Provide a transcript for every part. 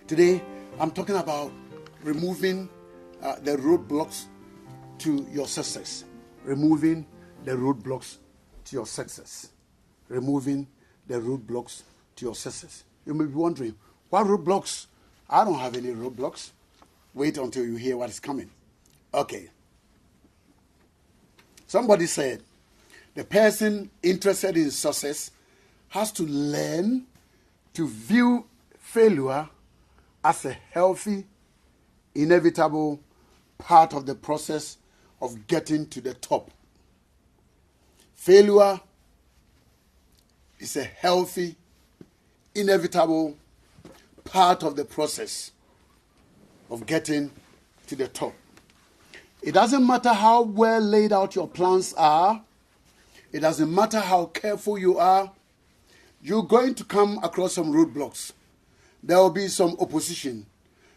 Today, I'm talking about removing the roadblocks to your success. Removing the roadblocks to your success. Removing the roadblocks to your success. You may be wondering, what roadblocks? I don't have any roadblocks. Wait until you hear what is coming. Okay. Somebody said, the person interested in success has to learn to view failure as a healthy, inevitable part of the process of getting to the top. Failure is a healthy, inevitable part of the process of getting to the top. It doesn't matter how well laid out your plans are. It doesn't matter how careful you are. You're going to come across some roadblocks. There will be some opposition.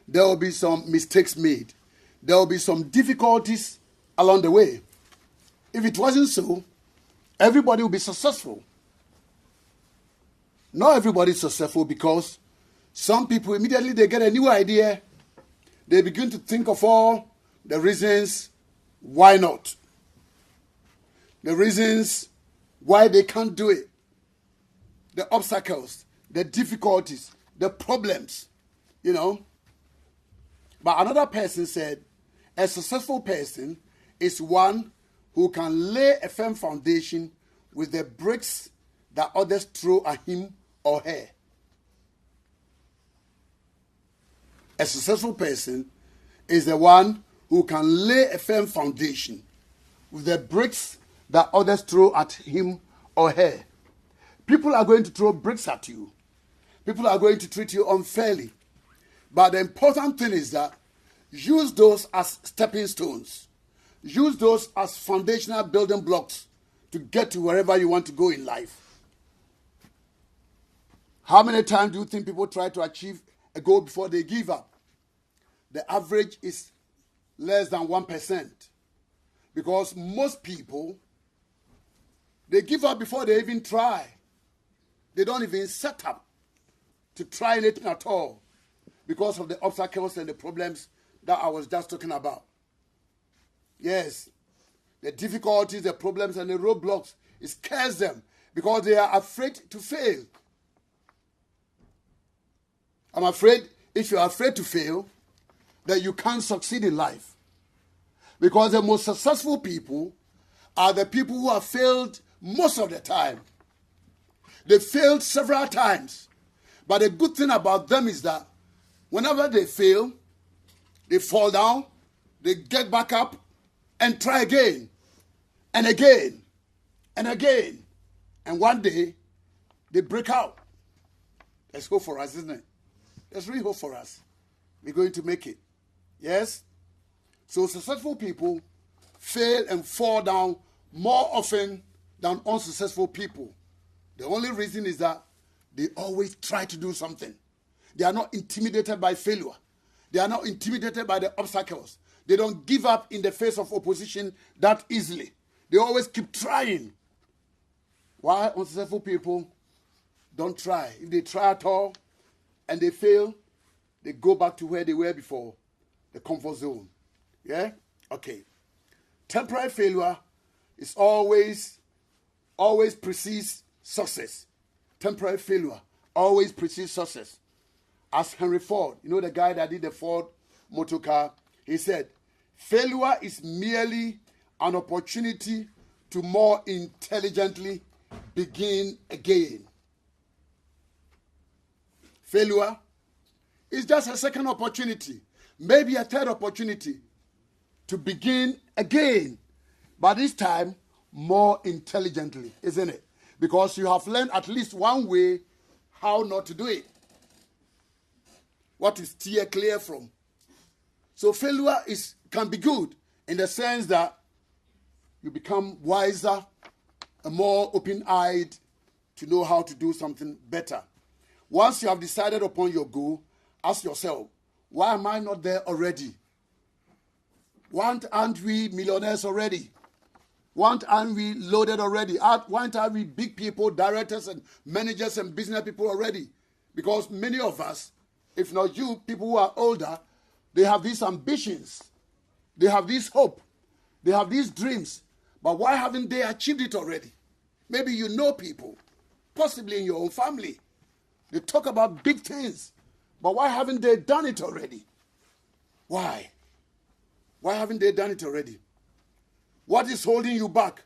There will be some mistakes made. There will be some difficulties along the way. If it wasn't so, everybody will be successful. Not everybody is successful because some people immediately they get a new idea. They begin to think of all the reasons why not. The reasons why they can't do it. The obstacles, the difficulties, the problems, But another person said, a successful person is one who can lay a firm foundation with the bricks that others throw at him or her. A successful person is the one who can lay a firm foundation with the bricks that others throw at him or her. People are going to throw bricks at you. People are going to treat you unfairly. But the important thing is that use those as stepping stones. Use those as foundational building blocks to get to wherever you want to go in life. How many times do you think people try to achieve a goal before they give up? The average is less than 1%. Because most people, they give up before they even try. They don't even set up to try anything at all because of the obstacles and the problems that I was just talking about. Yes, the difficulties, the problems, and the roadblocks, it scares them because they are afraid to fail. I'm afraid if you're afraid to fail, that you can't succeed in life. Because the most successful people are the people who have failed most of the time. They failed several times. But the good thing about them is that whenever they fail, they fall down, they get back up and try again and again and again. And one day, they break out. There's hope for us, isn't it? There's real hope for us. We're going to make it. Yes? So successful people fail and fall down more often than unsuccessful people. The only reason is that they always try to do something. They are not intimidated by failure. They are not intimidated by the obstacles. They don't give up in the face of opposition that easily. They always keep trying. Why unsuccessful people don't try? If they try at all and they fail, they go back to where they were before, the comfort zone. Yeah? Okay. Temporary failure is always precedes success. Temporary failure always precedes success. As Henry Ford, the guy that did the Ford motor car, he said, failure is merely an opportunity to more intelligently begin again. Failure is just a second opportunity, maybe a third opportunity to begin again, but this time more intelligently, isn't it? Because you have learned at least one way how not to do it. What is steer clear from. So failure can be good in the sense that you become wiser and more open-eyed to know how to do something better. Once you have decided upon your goal, ask yourself, why am I not there already? Why aren't we millionaires already? Why aren't we loaded already? Why aren't we big people, directors and managers and business people already? Because many of us, if not you, people who are older, they have these ambitions. They have this hope. They have these dreams. But why haven't they achieved it already? Maybe you know people, possibly in your own family. They talk about big things. But why haven't they done it already? Why? Why haven't they done it already? What is holding you back?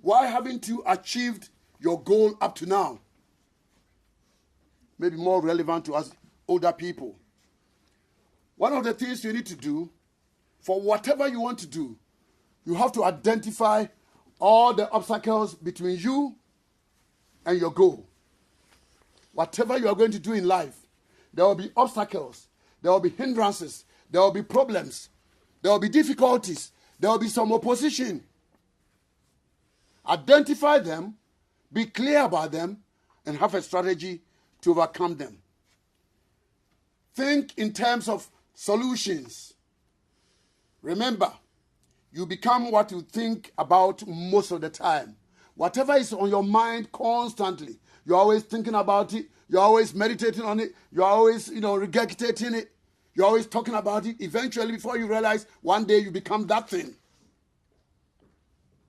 Why haven't you achieved your goal up to now? Maybe more relevant to us older people. One of the things you need to do for whatever you want to do, you have to identify all the obstacles between you and your goal. Whatever you are going to do in life, there will be obstacles, there will be hindrances, there will be problems, there will be difficulties, there will be some opposition. Identify them, be clear about them, and have a strategy to overcome them. Think in terms of solutions. Remember, you become what you think about most of the time. Whatever is on your mind constantly, you're always thinking about it, you're always meditating on it, you're always, regurgitating it, you're always talking about it. Eventually, before you realize, one day you become that thing.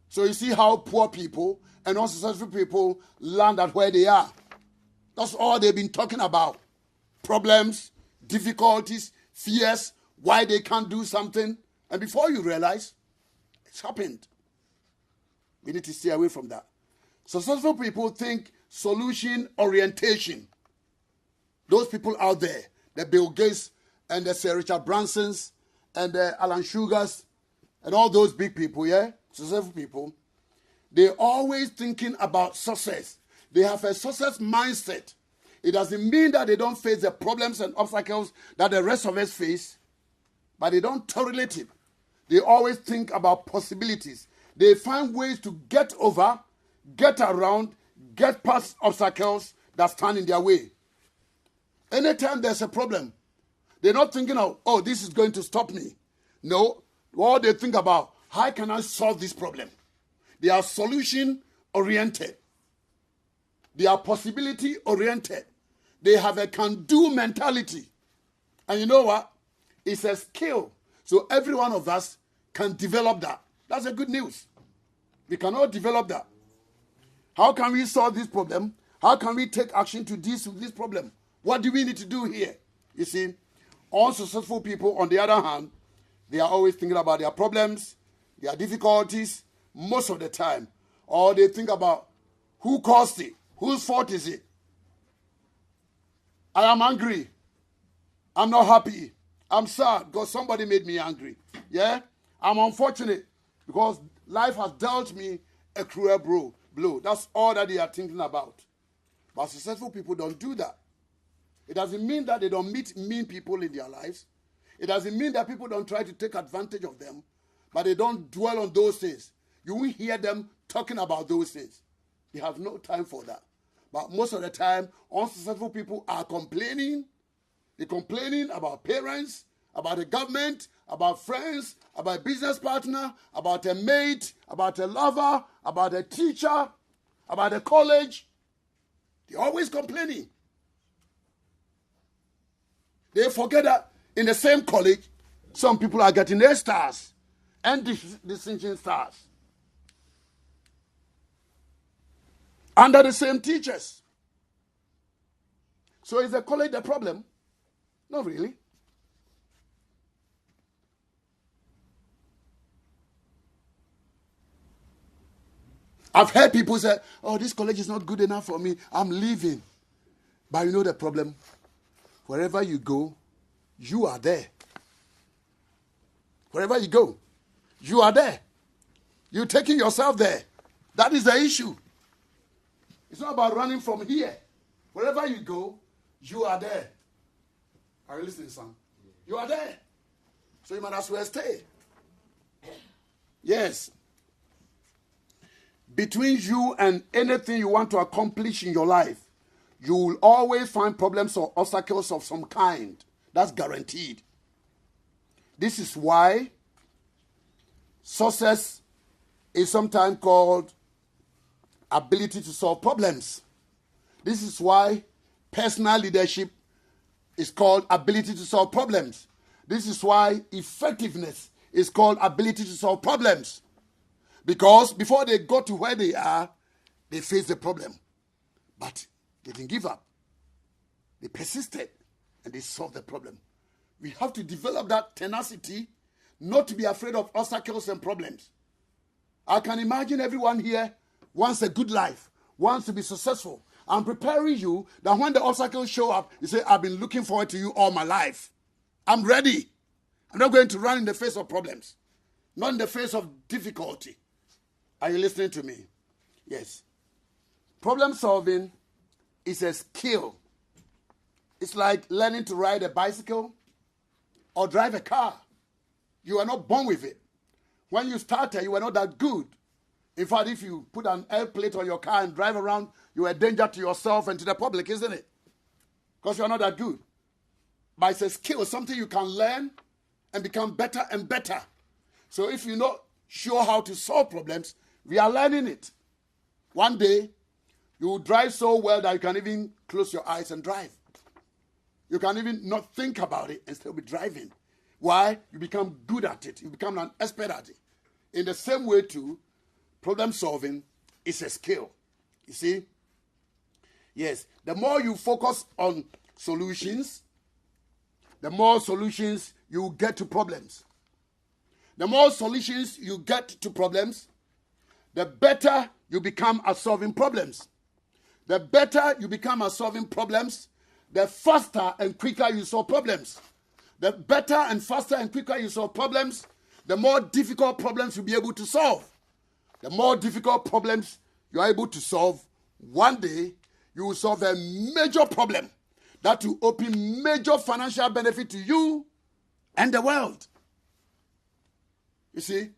So you see how poor people and unsuccessful people land at where they are. That's all they've been talking about. Problems, difficulties, fears, why they can't do something. And before you realize, it's happened. We need to stay away from that. Successful people think solution orientation. Those people out there, the Bill Gates and the Sir Richard Bransons and the Alan Sugars and all those big people, successful people, they're always thinking about success. They have a success mindset. It doesn't mean that they don't face the problems and obstacles that the rest of us face, but they don't tolerate it. They always think about possibilities. They find ways to get over, get around, get past obstacles that stand in their way. Anytime there's a problem, they're not thinking of, this is going to stop me. No, all they think about, how can I solve this problem? They are solution-oriented. They are possibility-oriented. They have a can-do mentality. And you know what? It's a skill. So every one of us can develop that. That's a good news. We cannot develop that. How can we solve this problem? How can we take action to deal with this problem? What do we need to do here? You see, unsuccessful people, on the other hand, they are always thinking about their problems, their difficulties, most of the time. Or they think about who caused it, whose fault is it? I am angry. I'm not happy. I'm sad because somebody made me angry. Yeah? I'm unfortunate because life has dealt me a cruel blow. That's all that they are thinking about. But successful people don't do that. It doesn't mean that they don't meet mean people in their lives. It doesn't mean that people don't try to take advantage of them, but they don't dwell on those things. You won't hear them talking about those things. They have no time for that. But most of the time, unsuccessful people are complaining. They're complaining about parents, about the government, about friends, about a business partner, about a mate, about a lover, about a teacher, about a college. They're always complaining. They forget that in the same college, some people are getting A stars and distinction stars. Under the same teachers. So is the college the problem? Not really. I've heard people say, this college is not good enough for me. I'm leaving. But you know the problem? Wherever you go, you are there. Wherever you go, you are there. You're taking yourself there. That is the issue. It's not about running from here. Wherever you go, you are there. Are you listening, son? You are there. So you might as well stay. Yes. Between you and anything you want to accomplish in your life, you will always find problems or obstacles of some kind. That's guaranteed. This is why success is sometimes called ability to solve problems. This is why personal leadership is called ability to solve problems. This is why effectiveness is called ability to solve problems. Because before they got to where they are, they faced the problem. But they didn't give up. They persisted and they solved the problem. We have to develop that tenacity, not to be afraid of obstacles and problems. I can imagine everyone here wants a good life, wants to be successful. I'm preparing you that when the obstacles show up, you say, I've been looking forward to you all my life. I'm ready. I'm not going to run in the face of problems, not in the face of difficulty. Are you listening to me? Yes. Problem solving is a skill. It's like learning to ride a bicycle or drive a car. You are not born with it. When you started, you were not that good. In fact, if you put an air plate on your car and drive around, you are a danger to yourself and to the public, isn't it? Because you are not that good. But it's a skill, something you can learn and become better and better. So if you're not sure how to solve problems, we are learning it. One day, you will drive so well that you can even close your eyes and drive. You can even not think about it and still be driving. Why? You become good at it. You become an expert at it. In the same way too, problem solving is a skill. You see? Yes. The more you focus on solutions, the more solutions you get to problems. The more solutions you get to problems, the better you become at solving problems. The better you become at solving problems, the faster and quicker you solve problems. The better and faster and quicker you solve problems, the more difficult problems you'll be able to solve. The more difficult problems you are able to solve, one day you will solve a major problem that will open major financial benefit to you and the world. You see,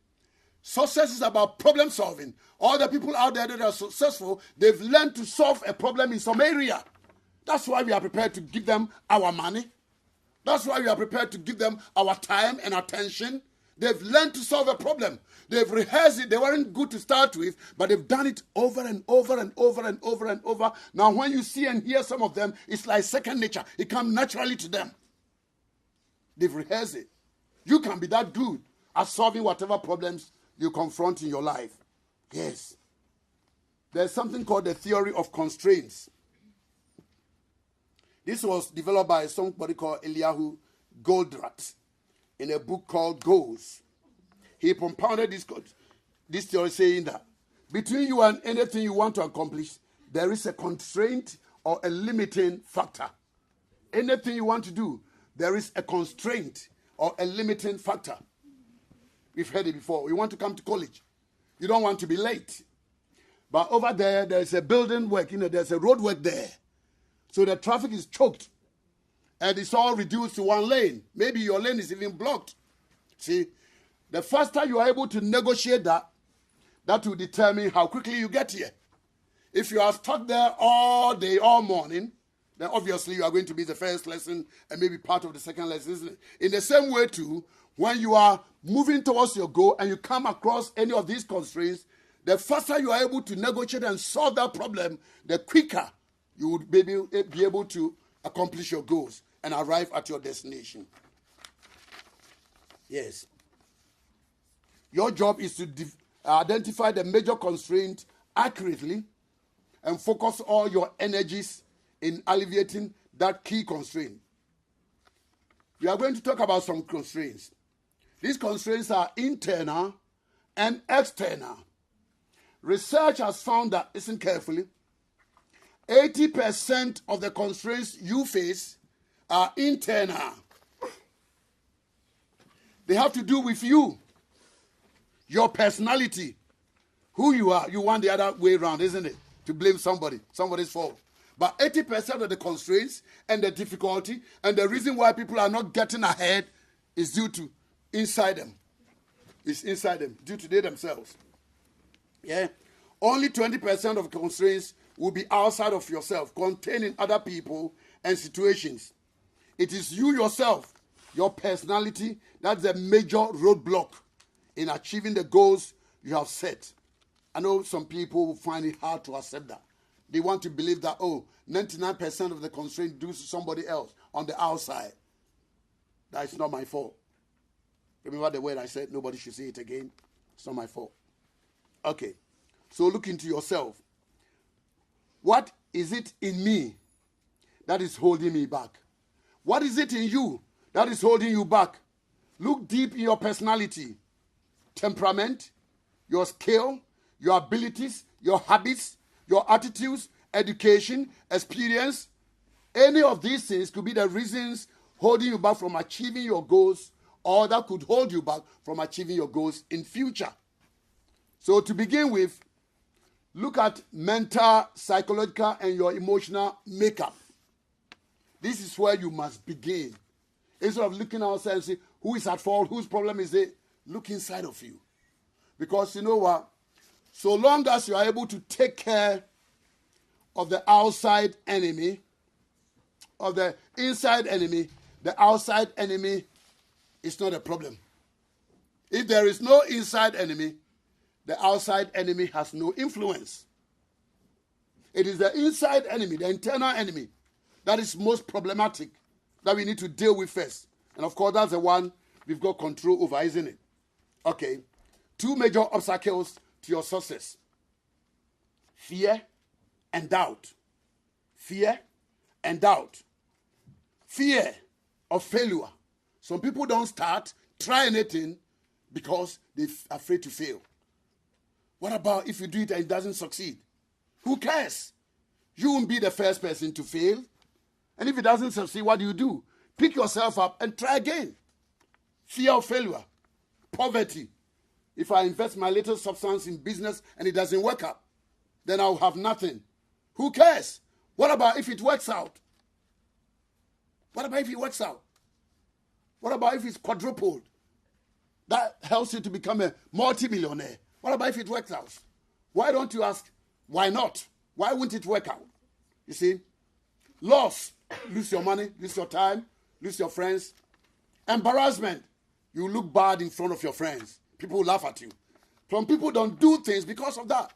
success is about problem solving. All the people out there that are successful, they've learned to solve a problem in some area. That's why we are prepared to give them our money. That's why we are prepared to give them our time and attention. They've learned to solve a problem. They've rehearsed it. They weren't good to start with, but they've done it over and over and over and over and over. Now, when you see and hear some of them, it's like second nature. It comes naturally to them. They've rehearsed it. You can be that good at solving whatever problems you confront in your life. Yes. There's something called the theory of constraints. This was developed by somebody called Eliyahu Goldratt in a book called Goals. He propounded this theory saying that between you and anything you want to accomplish, there is a constraint or a limiting factor. Anything you want to do, there is a constraint or a limiting factor. We've heard it before. You want to come to college. You don't want to be late. But over there's a building work, there's a road work there. So the traffic is choked. And it's all reduced to one lane. Maybe your lane is even blocked. See, the faster you are able to negotiate that will determine how quickly you get here. If you are stuck there all day, all morning, then obviously you are going to be the first lesson and maybe part of the second lesson, isn't it? In the same way too, when you are moving towards your goal and you come across any of these constraints, the faster you are able to negotiate and solve that problem, the quicker you would be able to accomplish your goals and arrive at your destination. Yes. Your job is to identify the major constraint accurately and focus all your energies in alleviating that key constraint. We are going to talk about some constraints. These constraints are internal and external. Research has found that, listen carefully, 80% of the constraints you face are internal. They have to do with you, your personality, who you are. You want the other way around, isn't it? To blame somebody's fault. But 80% of the constraints and the difficulty and the reason why people are not getting ahead is due to inside them. It's inside them, due to they themselves. Yeah. Only 20% of constraints will be outside of yourself, containing other people and situations. It is you yourself, your personality, that's the major roadblock in achieving the goals you have set. I know some people will find it hard to accept that. They want to believe that, 99% of the constraint due to somebody else on the outside. That's not my fault. Remember the word I said, nobody should say it again. It's not my fault. Okay. So look into yourself. What is it in me that is holding me back? What is it in you that is holding you back? Look deep in your personality, temperament, your skill, your abilities, your habits, your attitudes, education, experience. Any of these things could be the reasons holding you back from achieving your goals, or that could hold you back from achieving your goals in future. So to begin with, look at mental, psychological, and your emotional makeup. This is where you must begin. Instead of looking outside and say, who is at fault, whose problem is it? Look inside of you. Because you know what? So long as you are able to take care of the outside enemy, of the inside enemy, the outside enemy is not a problem. If there is no inside enemy, the outside enemy has no influence. It is the inside enemy, the internal enemy, that is most problematic, that we need to deal with first. And of course, that's the one we've got control over, isn't it? Okay. 2 major obstacles to your success: fear and doubt. Fear and doubt. Fear of failure. Some people don't try anything because they're afraid to fail. What about if you do it and it doesn't succeed? Who cares? You won't be the first person to fail. And if it doesn't succeed, what do? Pick yourself up and try again. Fear of failure. Poverty. If I invest my little substance in business and it doesn't work out, then I'll have nothing. Who cares? What about if it works out? What about if it works out? What about if it's quadrupled? That helps you to become a multi-millionaire. What about if it works out? Why don't you ask, why not? Why wouldn't it work out? You see? Loss. Lose your money, lose your time, lose your friends. Embarrassment. You look bad in front of your friends. People will laugh at you. Some people don't do things because of that.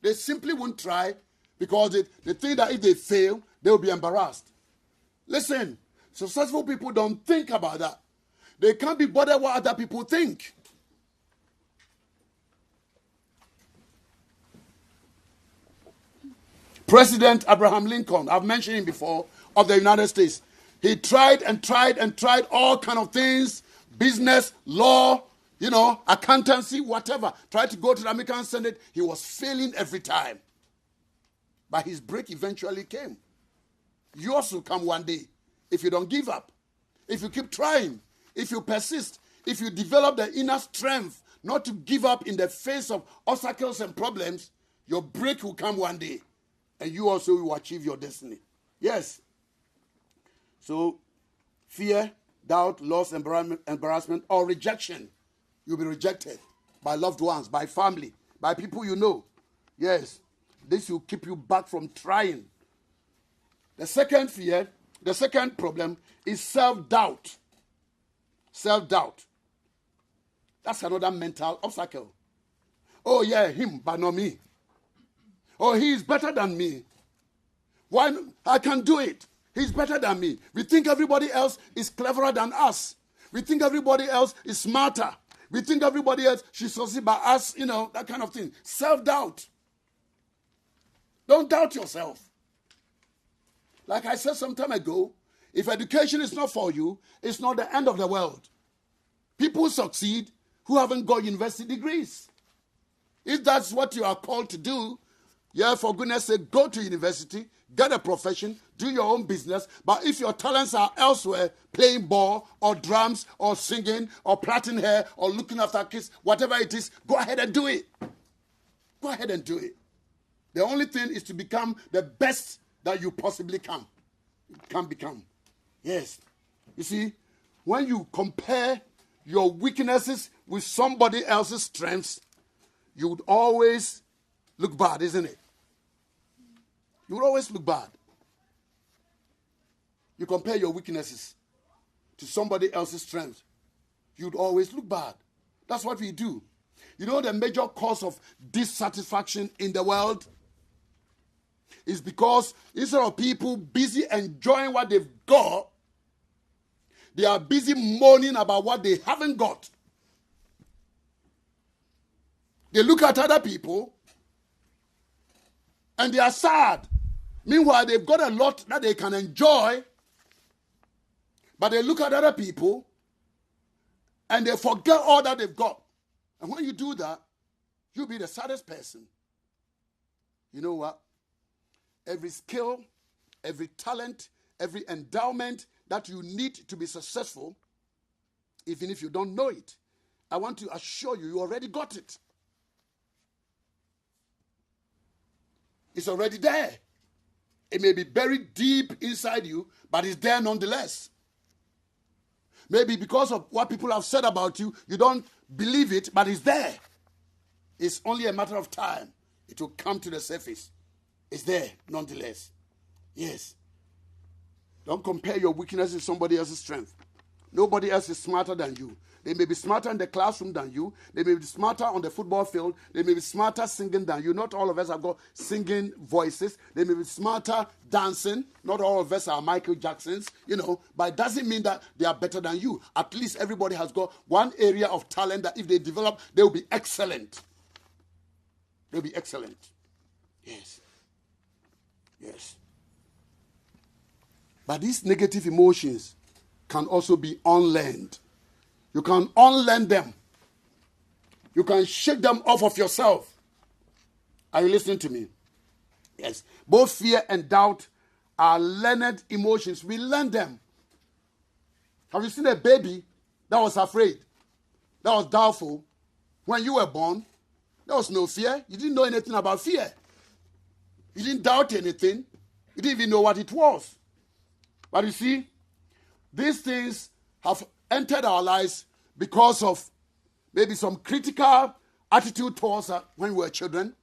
They simply won't try because they think that if they fail, they will be embarrassed. Listen, successful people don't think about that. They can't be bothered what other people think. President Abraham Lincoln, I've mentioned him before, of the United States. He tried and tried and tried all kind of things, business, law, accountancy, whatever. Tried to go to the American Senate. He was failing every time. But his break eventually came. Yours will come one day if you don't give up. If you keep trying, if you persist, if you develop the inner strength not to give up in the face of obstacles and problems, your break will come one day. And you also will achieve your destiny. Yes. So, fear, doubt, loss, embarrassment, or rejection. You'll be rejected by loved ones, by family, by people you know. Yes. This will keep you back from trying. The second problem is self-doubt. Self-doubt. That's another mental obstacle. Oh yeah, him, but not me. Oh, he is better than me. Why? I can do it. He's better than me. We think everybody else is cleverer than us. We think everybody else is smarter. We think everybody else should succeed by us, that kind of thing. Self-doubt. Don't doubt yourself. Like I said some time ago, if education is not for you, it's not the end of the world. People succeed who haven't got university degrees. If that's what you are called to do, yeah, for goodness sake, go to university, get a profession, do your own business. But if your talents are elsewhere, playing ball or drums or singing or plaiting hair or looking after kids, whatever it is, go ahead and do it. Go ahead and do it. The only thing is to become the best that you possibly can become. Yes. You see, when you compare your weaknesses with somebody else's strengths, you would always look bad, isn't it? You will always look bad. You compare your weaknesses to somebody else's strength, you'd always look bad. That's what we do. You know the major cause of dissatisfaction in the world? is because instead of people busy enjoying what they've got, they are busy moaning about what they haven't got. They look at other people and they are sad. Meanwhile, they've got a lot that they can enjoy, but they look at other people and they forget all that they've got. And when you do that, you'll be the saddest person. You know what? Every skill, every talent, every endowment that you need to be successful, even if you don't know it, I want to assure you, you already got it. It's already there. It may be buried deep inside you, but it's there nonetheless. Maybe because of what people have said about you, you don't believe it, but it's there. It's only a matter of time. It will come to the surface. It's there nonetheless. Yes. Don't compare your weakness with somebody else's strength. Nobody else is smarter than you. They may be smarter in the classroom than you. They may be smarter on the football field. They may be smarter singing than you. Not all of us have got singing voices. They may be smarter dancing. Not all of us are Michael Jacksons, but it doesn't mean that they are better than you. At least everybody has got one area of talent that if they develop, they will be excellent. They'll be excellent. Yes. Yes. But these negative emotions can also be unlearned. You can unlearn them. You can shake them off of yourself. Are you listening to me? Yes. Both fear and doubt are learned emotions. We learn them. Have you seen a baby that was afraid, that was doubtful? When you were born, there was no fear. You didn't know anything about fear. You didn't doubt anything. You didn't even know what it was. But you see, these things have entered our lives because of maybe some critical attitude towards us when we were children,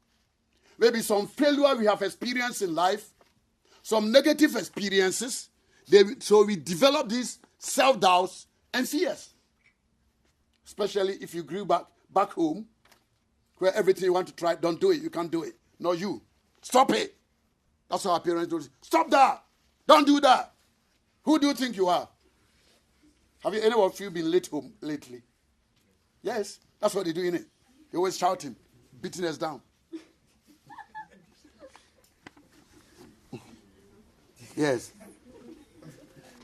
maybe some failure we have experienced in life, some negative experiences. So we develop these self-doubts and fears, especially if you grew back home where everything you want to try, don't do it, you can't do it. No, you. Stop it. That's how our parents do. Stop that. Don't do that. Who do you think you are? Have you anyone of you been late home lately? Yes, that's what they do, innit? They always shouting, beating us down. Yes.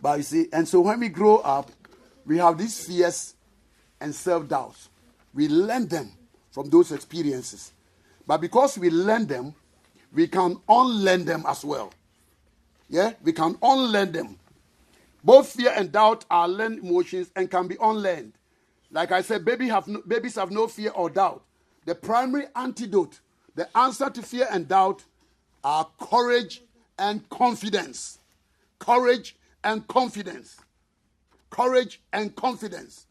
But you see, and so when we grow up, we have these fears and self-doubts. We learn them from those experiences. But because we learn them, we can unlearn them as well. Yeah, we can unlearn them. Both fear and doubt are learned emotions and can be unlearned. Like I said, babies have no fear or doubt. The primary antidote, the answer to fear and doubt, are courage and confidence. Courage and confidence. Courage and confidence.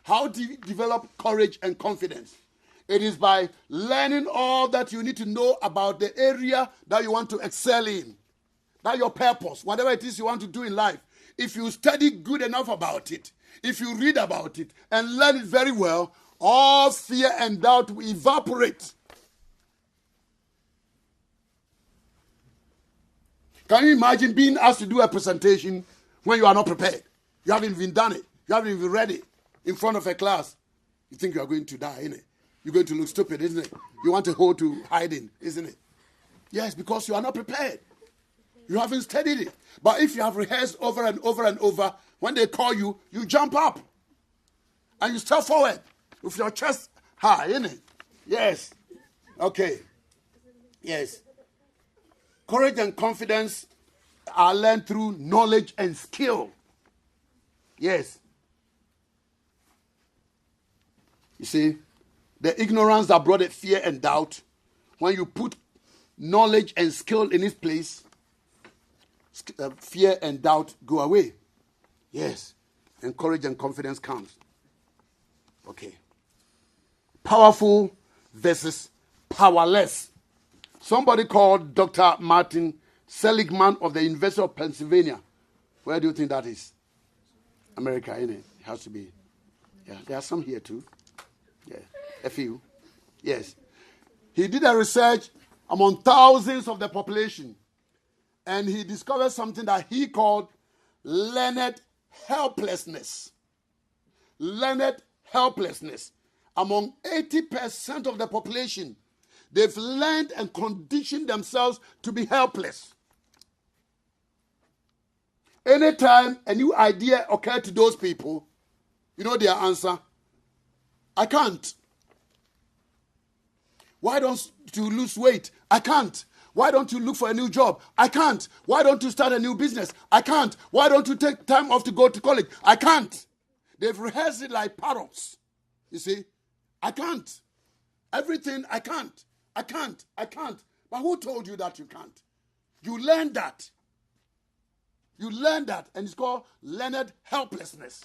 How do you develop courage and confidence? It is by learning all that you need to know about the area that you want to excel in. That's your purpose, whatever it is you want to do in life. If you study good enough about it, if you read about it and learn it very well, all fear and doubt will evaporate. Can you imagine being asked to do a presentation when you are not prepared? You haven't even done it. You haven't even read it in front of a class. You think you are going to die, isn't it? You're going to look stupid, isn't it? You want to hold to hiding, isn't it? Yes, because you are not prepared. You haven't studied it. But if you have rehearsed over and over and over, when they call you, you jump up. And you step forward with your chest high, isn't it? Yes. Okay. Yes. Courage and confidence are learned through knowledge and skill. Yes. You see, the ignorance that brought it fear and doubt, when you put knowledge and skill in its place, fear and doubt go away. Yes. And courage and confidence comes. Okay. Powerful versus powerless. Somebody called Dr. Martin Seligman of the University of Pennsylvania. Where do you think that is? America, innit? It has to be. Yeah, there are some here too. Yeah, a few. Yes. He did a research among thousands of the population And he discovered something that he called learned helplessness. Learned helplessness. Among 80% of the population, they've learned and conditioned themselves to be helpless. Anytime a new idea occurred to those people, you know their answer? I can't. Why don't you lose weight? I can't. Why don't you look for a new job? I can't. Why don't you start a new business? I can't. Why don't you take time off to go to college? I can't. They've rehearsed it like parrots. You see? I can't. Everything, I can't. I can't. I can't. But who told you that you can't? You learned that. You learn that, and it's called learned helplessness.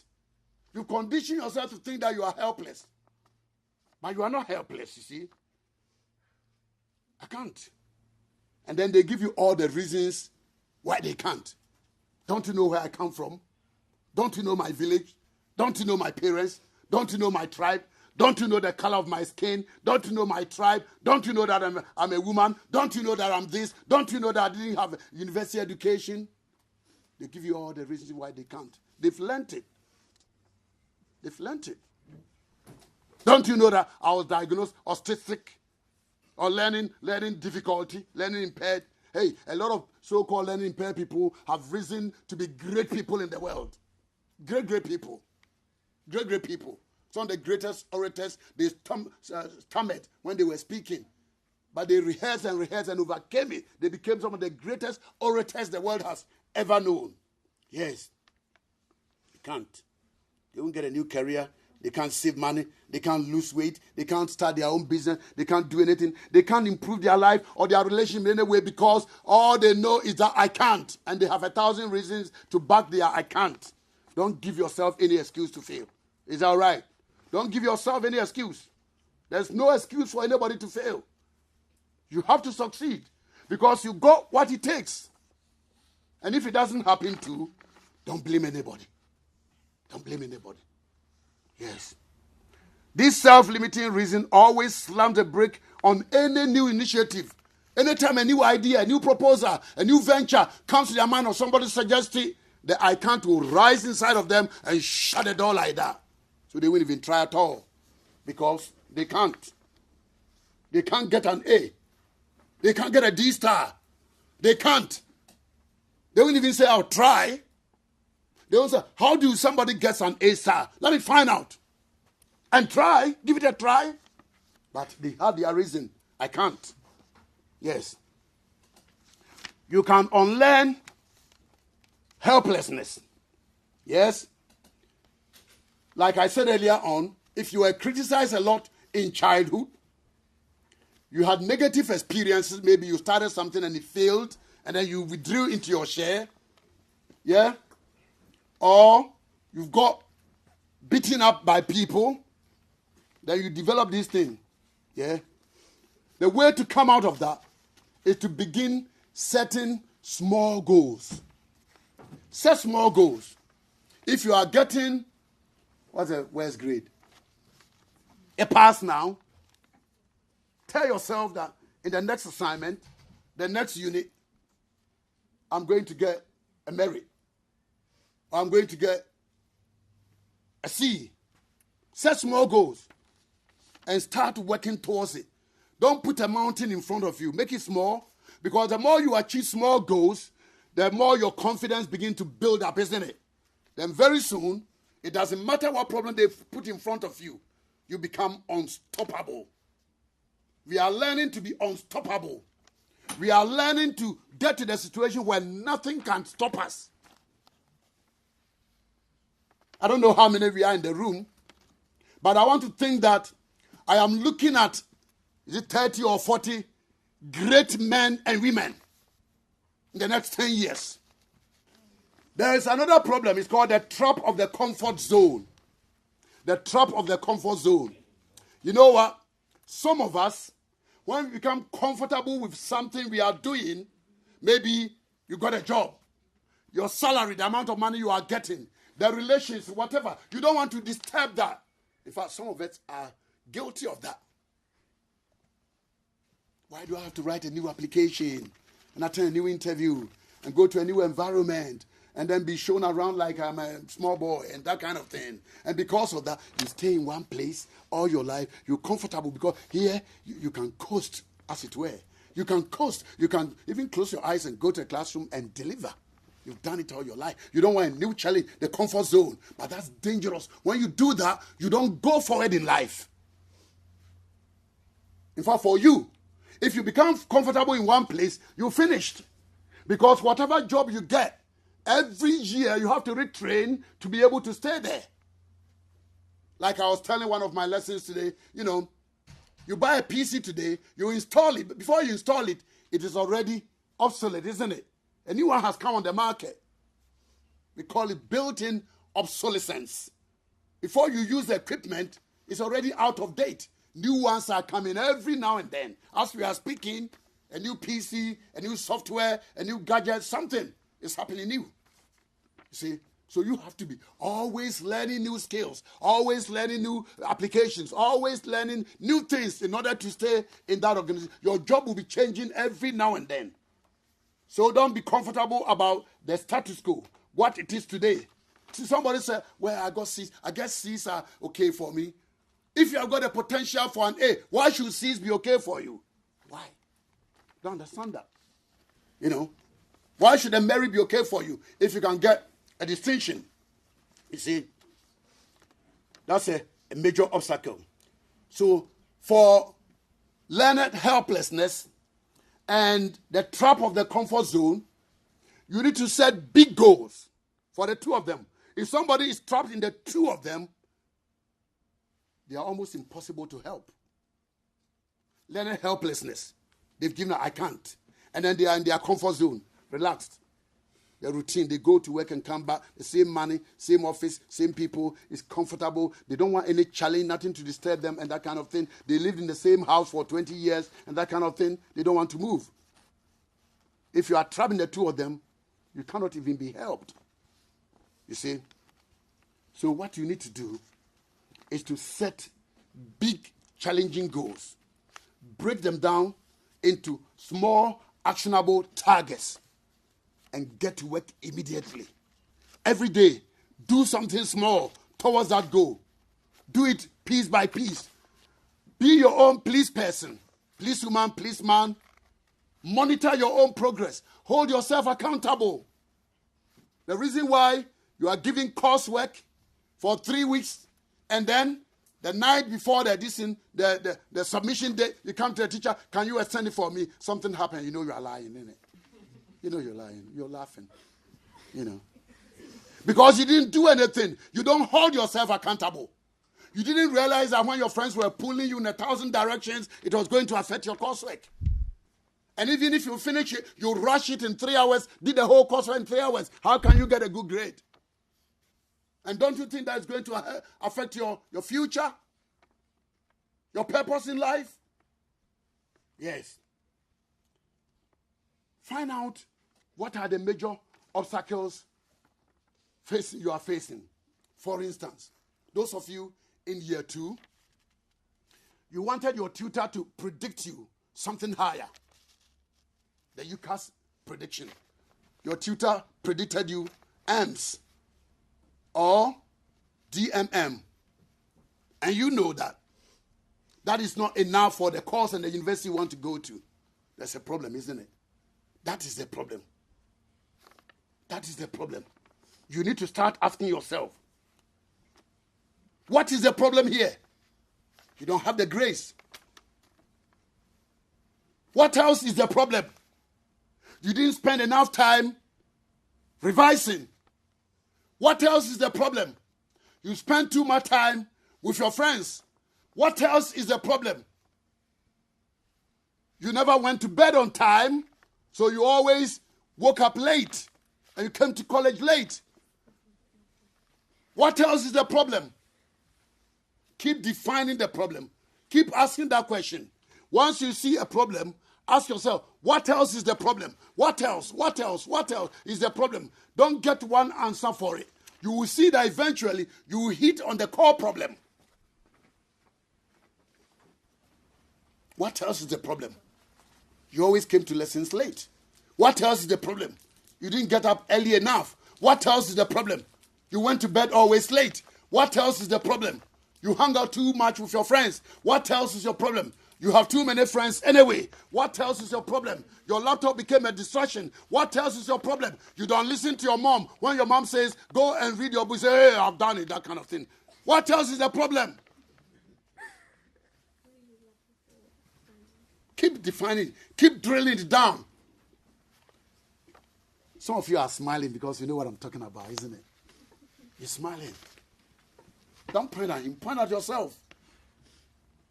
You condition yourself to think that you are helpless. But you are not helpless, you see. I can't. And then they give you all the reasons why they can't. Don't you know where I come from? Don't you know my village? Don't you know my parents? Don't you know my tribe? Don't you know the color of my skin? Don't you know my tribe? Don't you know that I'm a woman? Don't you know that I'm this? Don't you know that I didn't have university education? They give you all the reasons why they can't. They've learnt it. They've learnt it. Don't you know that I was diagnosed autistic or learning difficulty, learning impaired? Hey, a lot of so-called learning impaired people have risen to be great people in the world. Great people. Great people. Some of the greatest orators, they stammered when they were speaking. But they rehearsed and overcame it. They became some of the greatest orators the world has ever known. Yes. They can't. They won't get a new career. They can't save money. They can't lose weight. They can't start their own business. They can't do anything. They can't improve their life or their relationship in any way because all they know is that I can't. And they have 1,000 reasons to back their I can't. Don't give yourself any excuse to fail. Is that all right? Don't give yourself any excuse. There's no excuse for anybody to fail. You have to succeed because you got what it takes. And if it doesn't happen to, don't blame anybody. Don't blame anybody. Yes. This self-limiting reason always slams a brake on any new initiative. Anytime a new idea, a new proposal, a new venture comes to their mind or somebody suggests it, the I can't will rise inside of them and shut the door like that. So they won't even try at all because they can't. They can't get an A. They can't get a D star. They can't. They won't even say, I'll try. They will say, how do somebody get an A star? Let me find out. And try. Give it a try. But they have their reason. I can't. Yes. You can unlearn helplessness. Yes. Like I said earlier on, if you were criticized a lot in childhood, you had negative experiences, maybe you started something and it failed, and then you withdrew into your share, yeah? Or you've got beaten up by people, then you develop this thing, yeah? The way to come out of that is to begin setting small goals. Set small goals. If you are getting, what's the worst grade? A pass now. Tell yourself that in the next assignment, the next unit, I'm going to get a merit. Or I'm going to get a C. Set small goals and start working towards it. Don't put a mountain in front of you. Make it small because the more you achieve small goals, the more your confidence begins to build up, isn't it? Then very soon, it doesn't matter what problem they put in front of you, you become unstoppable. We are learning to be unstoppable. We are learning to get to the situation where nothing can stop us. I don't know how many we are in the room, but I want to think that I am looking at, is it 30 or 40 great men and women in the next 10 years. There is another problem. It's called the trap of the comfort zone. The trap of the comfort zone. You know what? Some of us, when we become comfortable with something we are doing, maybe you got a job, your salary, the amount of money you are getting, the relations, whatever, you don't want to disturb that. In fact, some of us are guilty of that. Why do I have to write a new application and attend a new interview and go to a new environment and then be shown around like I'm a small boy and that kind of thing. And because of that, you stay in one place all your life. You're comfortable because here you can coast, as it were. You can coast. You can even close your eyes and go to a classroom and deliver. You've done it all your life. You don't want a new challenge, the comfort zone. But that's dangerous. When you do that, you don't go forward in life. In fact, for you, if you become comfortable in one place, you're finished. Because whatever job you get, every year you have to retrain to be able to stay there. Like I was telling one of my lessons today, you buy a PC today, you install it. But before you install it, it is already obsolete, isn't it? A new one has come on the market. We call it built-in obsolescence. Before you use the equipment, it's already out of date. New ones are coming every now and then. As we are speaking, a new PC, a new software, a new gadget, something is happening new. You see? So you have to be always learning new skills, always learning new applications, always learning new things in order to stay in that organization. Your job will be changing every now and then. So don't be comfortable about the status quo, what it is today. See, somebody said, well, I got C's. I guess C's are okay for me. If you have got a potential for an A, why should C's be okay for you? Why? Don't understand that. Why should a Mary be okay for you if you can get a distinction? You see, that's a major obstacle. So for learned helplessness and the trap of the comfort zone, you need to set big goals for the two of them. If somebody is trapped in the two of them, they are almost impossible to help. Learned helplessness. They've given up, I can't. And then they are in their comfort zone, relaxed. Their routine, they go to work and come back, the same money, same office, same people, it's comfortable. They don't want any challenge, nothing to disturb them and that kind of thing. They lived in the same house for 20 years and that kind of thing. They don't want to move. If you are trapped in the two of them, you cannot even be helped. You see? So what you need to do is to set big, challenging goals. Break them down into small, actionable targets and get to work immediately. Every day, do something small towards that goal. Do it piece by piece. Be your own police person. Police woman, policeman. Monitor your own progress. Hold yourself accountable. The reason why you are giving coursework for 3 weeks and then the night before the submission day, you come to the teacher, can you extend it for me? Something happened, you are lying, isn't it? You're lying. You're laughing. Because you didn't do anything. You don't hold yourself accountable. You didn't realize that when your friends were pulling you in 1,000 directions, it was going to affect your coursework. And even if you finish it, you rush it in 3 hours, did the whole coursework in 3 hours. How can you get a good grade? And don't you think that's going to affect your future? Your purpose in life? Yes. Find out what are the major obstacles you are facing. For instance, those of you in year 2, you wanted your tutor to predict you something higher. The UCAS prediction. Your tutor predicted you AMS or DMM. And you know that. That is not enough for the course and the university you want to go to. That's a problem, isn't it? That is the problem. That is the problem. You need to start asking yourself, what is the problem here? You don't have the grace. What else is the problem? You didn't spend enough time revising. What else is the problem? You spend too much time with your friends. What else is the problem? You never went to bed on time, so you always woke up late and you came to college late. What else is the problem? Keep defining the problem. Keep asking that question. Once you see a problem, ask yourself, what else is the problem? What else? What else? What else is the problem? Don't get one answer for it. You will see that eventually you will hit on the core problem. What else is the problem? You always came to lessons late. What else is the problem? You didn't get up early enough. What else is the problem? You went to bed always late. What else is the problem? You hung out too much with your friends. What else is your problem? You have too many friends anyway. What else is your problem? Your laptop became a distraction. What else is your problem? You don't listen to your mom. When your mom says, go and read your book, say, hey, I've done it, that kind of thing. What else is the problem? Keep defining, keep drilling it down. Some of you are smiling because you know what I'm talking about, isn't it? You're smiling. Don't point at him, point at yourself.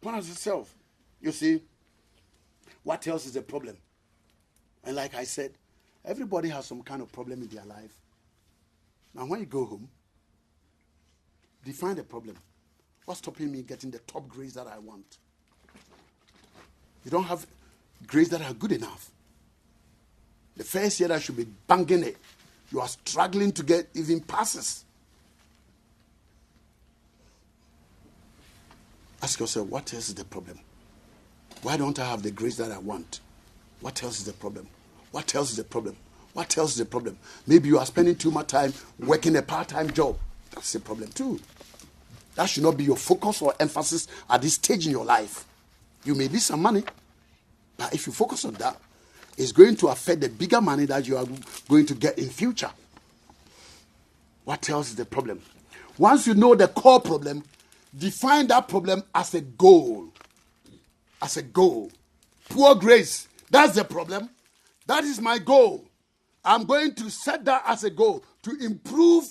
Point at yourself. You see, what else is the problem? And like I said, everybody has some kind of problem in their life. Now when you go home, define the problem. What's stopping me getting the top grades that I want? You don't have grades that are good enough. The first year I should be banging it. You are struggling to get even passes. Ask yourself, what else is the problem? Why don't I have the grades that I want? What else is the problem? What else is the problem? What else is the problem? Maybe you are spending too much time working a part-time job. That's the problem too. That should not be your focus or emphasis at this stage in your life. You may need some money, but if you focus on that, it's going to affect the bigger money that you are going to get in future. What else is the problem? Once you know the core problem, define that problem as a goal. As a goal. Poor grades, that's the problem. That is my goal. I'm going to set that as a goal to improve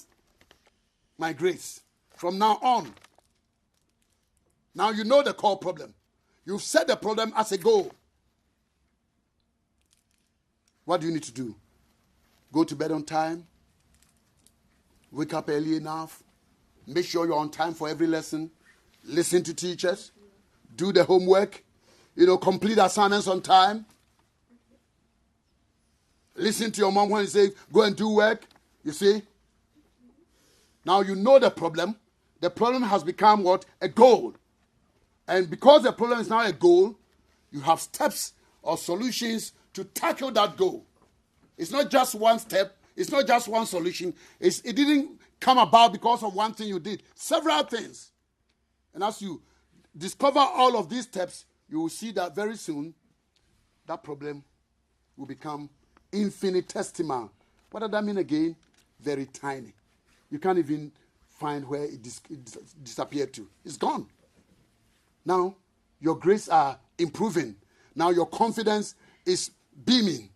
my grades from now on. Now you know the core problem. You've set the problem as a goal. What do you need to do? Go to bed on time. Wake up early enough. Make sure you're on time for every lesson. Listen to teachers. Do the homework. Complete assignments on time. Listen to your mom when you say, go and do work. You see? Now you know the problem. The problem has become what? A goal. And because the problem is now a goal, you have steps or solutions to tackle that goal. It's not just one step. It's not just one solution. It didn't come about because of one thing you did. Several things. And as you discover all of these steps, you will see that very soon, that problem will become infinitesimal. What does that mean again? Very tiny. You can't even find where it disappeared to. It's gone. Now, your grades are improving. Now, your confidence is beaming.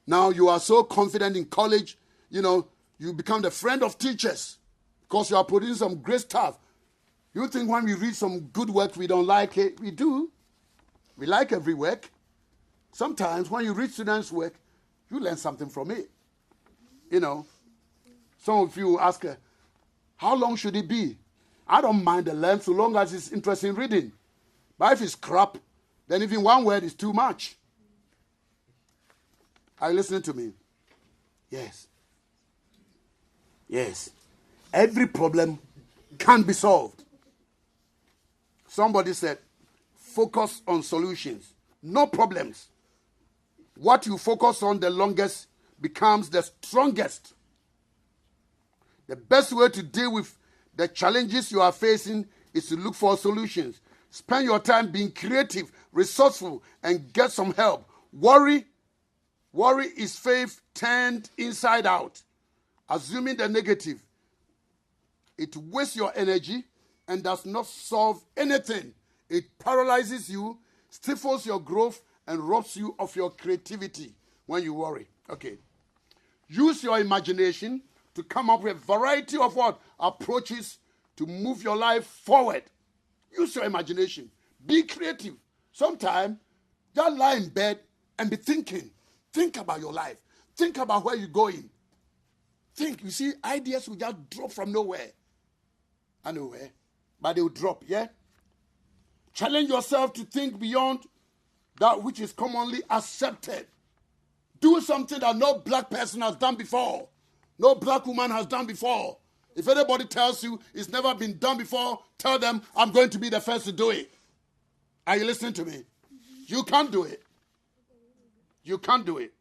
Now, you are so confident in college, you become the friend of teachers because you are producing some great stuff. You think when we read some good work, we don't like it? We do. We like every work. Sometimes when you read students' work, you learn something from it. Some of you ask, how long should it be? I don't mind the length so long as it's interesting reading. But if it's crap, then even one word is too much. Are you listening to me? Yes. Yes. Every problem can be solved. Somebody said, focus on solutions, no problems. What you focus on the longest becomes the strongest. The best way to deal with the challenges you are facing is to look for solutions. Spend your time being creative, resourceful, and get some help. Worry is faith turned inside out. Assuming the negative, it wastes your energy and does not solve anything. It paralyzes you, stifles your growth, and robs you of your creativity when you worry. Okay. Use your imagination to come up with a variety of approaches to move your life forward. Use your imagination. Be creative. Sometimes, just lie in bed and be thinking. Think about your life. Think about where you're going. Think. You see, ideas will just drop from nowhere. Nowhere. But they will drop, yeah? Challenge yourself to think beyond that which is commonly accepted. Do something that no black person has done before. No black woman has done before. If anybody tells you it's never been done before, tell them I'm going to be the first to do it. Are you listening to me? You can't do it. You can't do it.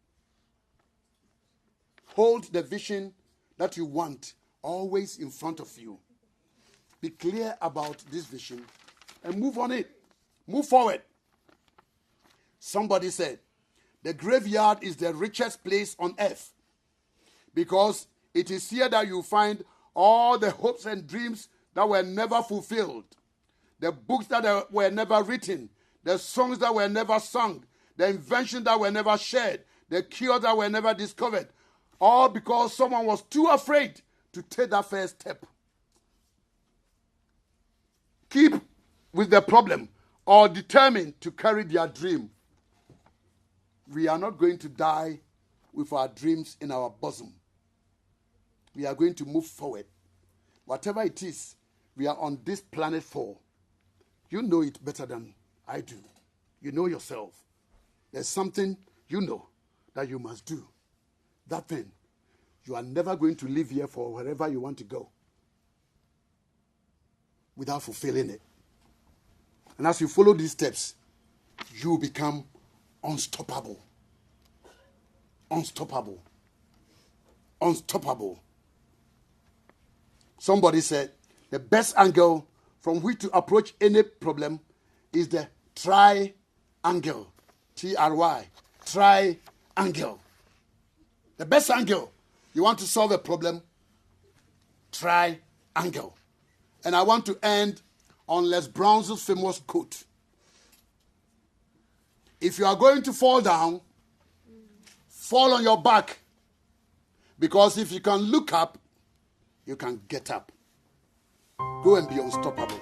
hold the vision that you want always in front of you. Be clear about this vision and move on it. Move forward. Somebody said, the graveyard is the richest place on earth because it is here that you find all the hopes and dreams that were never fulfilled, the books that were never written, the songs that were never sung, the inventions that were never shared, the cures that were never discovered, all because someone was too afraid to take that first step. Keep with the problem or determined to carry their dream. We are not going to die with our dreams in our bosom. We are going to move forward. Whatever it is we are on this planet for, you know it better than I do. You know yourself. There's something you know that you must do. That thing, you are never going to live here for wherever you want to go without fulfilling it. And as you follow these steps, you become unstoppable. Unstoppable. Unstoppable. Somebody said, the best angle from which to approach any problem is the triangle. T-R-Y. Triangle. The best angle. You want to solve a problem? Triangle. And I want to end on Les Brown's famous quote. If you are going to fall down, fall on your back. Because if you can look up, you can get up. Go and be unstoppable.